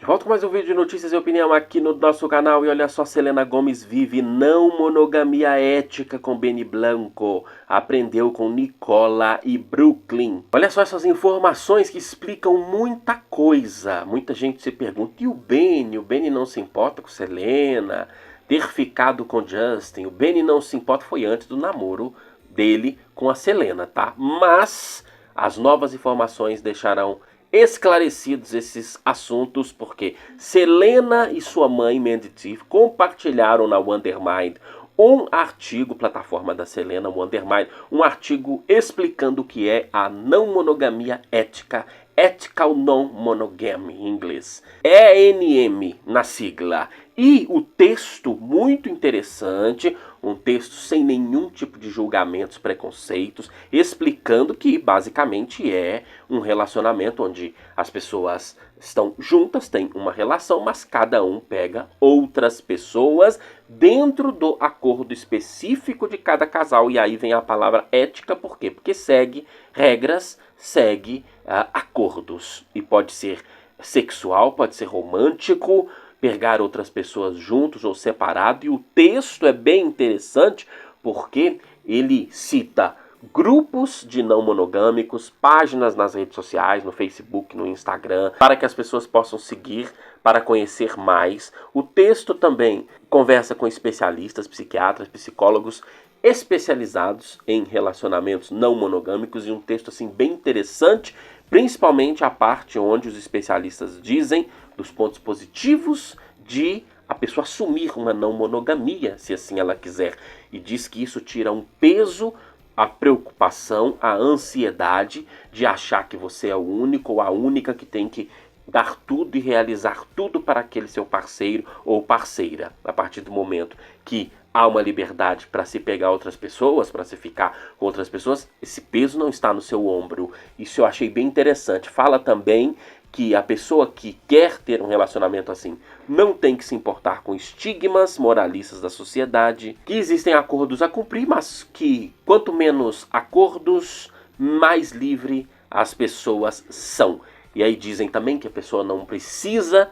De volta com mais um vídeo de notícias e opinião aqui no nosso canal. E olha só, Selena Gomez vive não monogamia ética com Benny Blanco. Aprendeu com Nicola e Brooklyn. Olha só essas informações que explicam muita coisa. Muita gente se pergunta, e o Benny? O Benny não se importa com Selena? Ter ficado com Justin? O Benny não se importa, foi antes do namoro dele com a Selena, tá? Mas as novas informações deixarão esclarecidos esses assuntos, porque Selena e sua mãe Mandy Tiff compartilharam na Wondermind um artigo, plataforma da Selena, Wondermind, um artigo explicando o que é a não monogamia ética, Ethical Non-Monogamy em inglês, ENM na sigla. E o texto, muito interessante, um texto sem nenhum tipo de julgamentos, preconceitos, explicando que basicamente é um relacionamento onde as pessoas estão juntas, têm uma relação, mas cada um pega outras pessoas dentro do acordo específico de cada casal. E aí vem a palavra ética, por quê? Porque segue regras, segue acordos. E pode ser sexual, pode ser romântico, pegar outras pessoas juntos ou separado. E o texto é bem interessante porque ele cita grupos de não monogâmicos, páginas nas redes sociais, no Facebook, no Instagram, para que as pessoas possam seguir, para conhecer mais. O texto também conversa com especialistas, psiquiatras, psicólogos especializados em relacionamentos não monogâmicos, e um texto assim bem interessante, principalmente a parte onde os especialistas dizem dos pontos positivos de a pessoa assumir uma não monogamia, se assim ela quiser, e diz que isso tira um peso, a preocupação, a ansiedade de achar que você é o único ou a única que tem que dar tudo e realizar tudo para aquele seu parceiro ou parceira. A partir do momento que há uma liberdade para se pegar outras pessoas, para se ficar com outras pessoas, esse peso não está no seu ombro. Isso eu achei bem interessante. Fala também que a pessoa que quer ter um relacionamento assim não tem que se importar com estigmas moralistas da sociedade, que existem acordos a cumprir, mas que quanto menos acordos, mais livre as pessoas são. E aí dizem também que a pessoa não precisa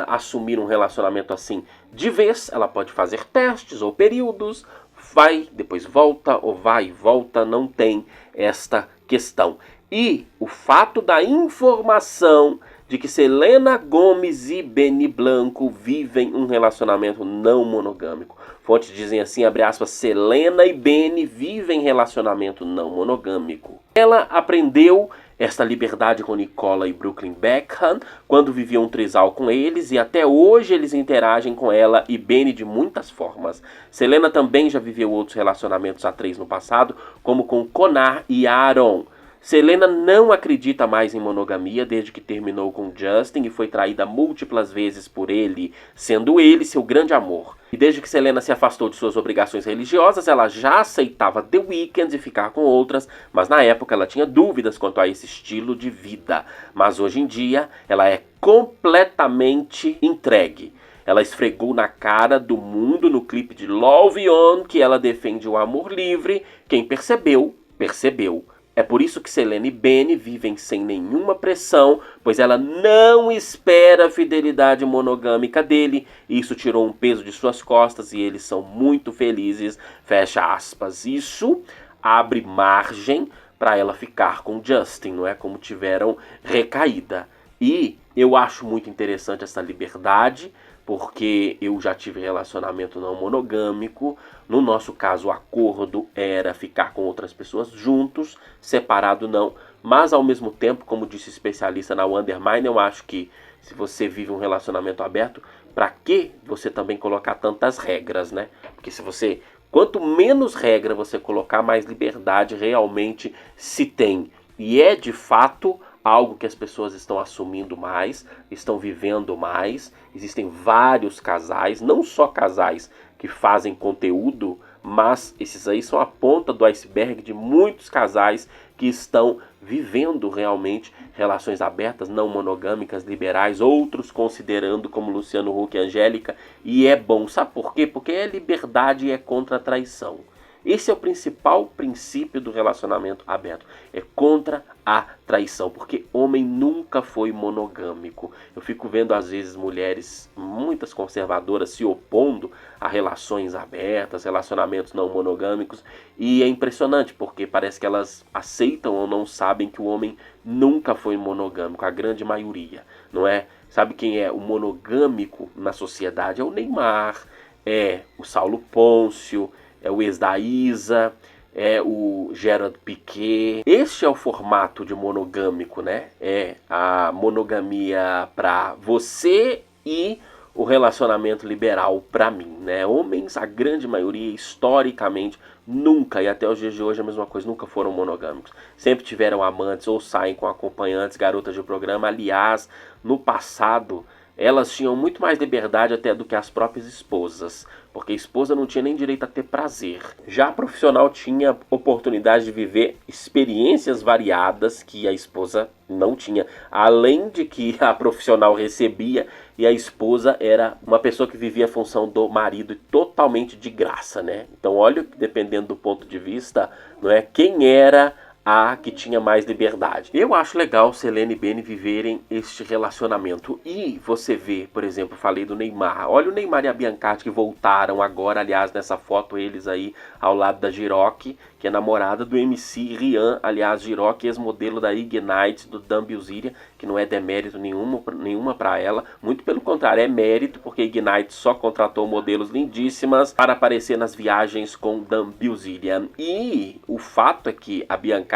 assumir um relacionamento assim de vez, ela pode fazer testes ou períodos, vai, depois volta, ou vai e volta, não tem esta questão. E o fato da informação de que Selena Gomez e Benny Blanco vivem um relacionamento não monogâmico. Fontes dizem assim, abre aspas, Selena e Benny vivem relacionamento não monogâmico. Ela aprendeu esta liberdade com Nicola e Brooklyn Beckham quando viviam um trisal com eles, e até hoje eles interagem com ela e Benny de muitas formas. Selena também já viveu outros relacionamentos a três no passado, como com Conar e Aaron. Selena não acredita mais em monogamia desde que terminou com Justin e foi traída múltiplas vezes por ele, sendo ele seu grande amor. E desde que Selena se afastou de suas obrigações religiosas, ela já aceitava The Weeknd e ficar com outras, mas na época ela tinha dúvidas quanto a esse estilo de vida. Mas hoje em dia ela é completamente entregue. Ela esfregou na cara do mundo no clipe de Love On que ela defende o amor livre. Quem percebeu, percebeu. É por isso que Selena e Benny vivem sem nenhuma pressão, pois ela não espera a fidelidade monogâmica dele. Isso tirou um peso de suas costas e eles são muito felizes, fecha aspas. Isso abre margem para ela ficar com Justin, não é? Como tiveram recaída. E eu acho muito interessante essa liberdade, porque eu já tive relacionamento não monogâmico. No nosso caso, o acordo era ficar com outras pessoas juntos, separado não. Mas ao mesmo tempo, como disse o especialista na Wondermind, eu acho que se você vive um relacionamento aberto, para que você também colocar tantas regras, né? Porque se você, quanto menos regra você colocar, mais liberdade realmente se tem. E é de fato algo que as pessoas estão assumindo mais, estão vivendo mais. Existem vários casais, não só casais que fazem conteúdo, mas esses aí são a ponta do iceberg de muitos casais que estão vivendo realmente relações abertas, não monogâmicas, liberais, outros considerando como Luciano Huck e Angélica, e é bom. Sabe por quê? Porque é liberdade e é contra a traição. Esse é o principal princípio do relacionamento aberto. É contra a traição, porque homem nunca foi monogâmico. Eu fico vendo às vezes mulheres, muitas conservadoras, se opondo a relações abertas, relacionamentos não monogâmicos, e é impressionante, porque parece que elas aceitam ou não sabem que o homem nunca foi monogâmico, a grande maioria, não é? Sabe quem é o monogâmico na sociedade? É o Neymar, é o Saulo Pôncio, é o ex da Isa, é o Gerard Piqué. Este é o formato de monogâmico, né? É a monogamia para você e o relacionamento liberal para mim, né? Homens, a grande maioria, historicamente, nunca, e até os dias de hoje a mesma coisa, nunca foram monogâmicos. Sempre tiveram amantes ou saem com acompanhantes, garotas de programa. Aliás, no passado, elas tinham muito mais liberdade até do que as próprias esposas, porque a esposa não tinha nem direito a ter prazer. Já a profissional tinha oportunidade de viver experiências variadas que a esposa não tinha, além de que a profissional recebia e a esposa era uma pessoa que vivia a função do marido totalmente de graça, né? Então olha, dependendo do ponto de vista, não é, quem era a que tinha mais liberdade. Eu acho legal Selena e Benny viverem este relacionamento. E você vê, por exemplo, falei do Neymar. Olha o Neymar e a Biancardi que voltaram agora, aliás, nessa foto eles aí ao lado da Giroque, que é namorada do MC Rian, aliás, Giroque, ex-modelo da Ignite, do Dan Bilzerian, que não é demérito nenhuma para ela, muito pelo contrário, é mérito, porque Ignite só contratou modelos lindíssimas para aparecer nas viagens com Dan Bilzerian. E o fato é que a Biancardi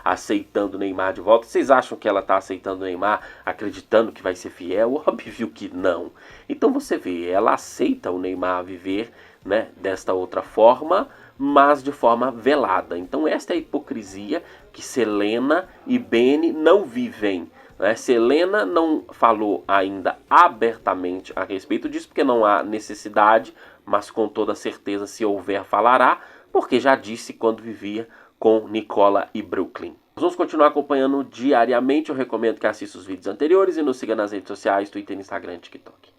aceitando o Neymar de volta, vocês acham que ela está aceitando o Neymar, acreditando que vai ser fiel? Óbvio que não. Então você vê, ela aceita o Neymar viver, né, desta outra forma, mas de forma velada. Então esta é a hipocrisia que Selena e Benny não vivem. Né? Selena não falou ainda abertamente a respeito disso, porque não há necessidade, mas com toda certeza, se houver, falará, porque já disse quando vivia com Nicola e Brooklyn. Nós vamos continuar acompanhando diariamente. Eu recomendo que assista os vídeos anteriores e nos siga nas redes sociais, Twitter, Instagram e TikTok.